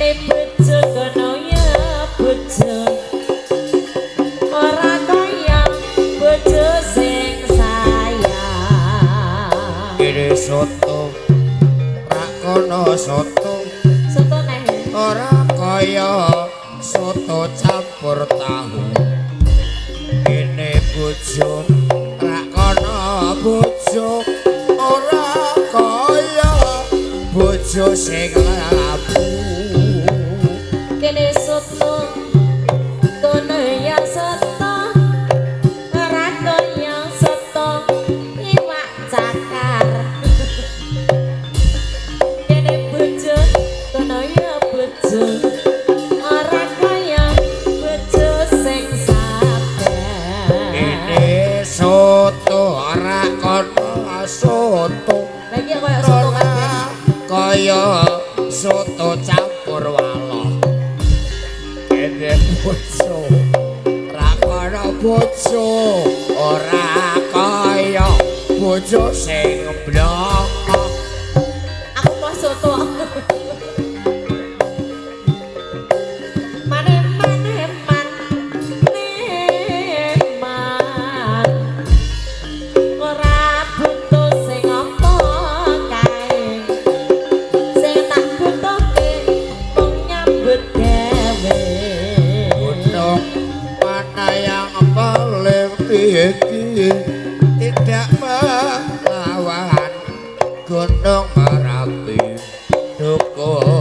kene bojo kono ya bojo ora kaya bojo sing sayang kene soto rak kono soto soto neh ora kaya soto campur tahu kene bojo rak kono bojo ora kaya bojo sing labu kene soto kono ya soto ora kaya soto iwak cakar kene bojo kono ya bojo ora kaya bojo sing sabar ini soto ora kono soto lagi kaya soto ora kabeh kaya soto campur waloh ini bojo ora kono bojo ora kaya bojo sing blok aku mau soto manem manem maneman ora butuh sing apa kae sing tak butuhke mung nyambut gawe gunung mana yang paling tinggi tidak melawan gunung Merapi dukung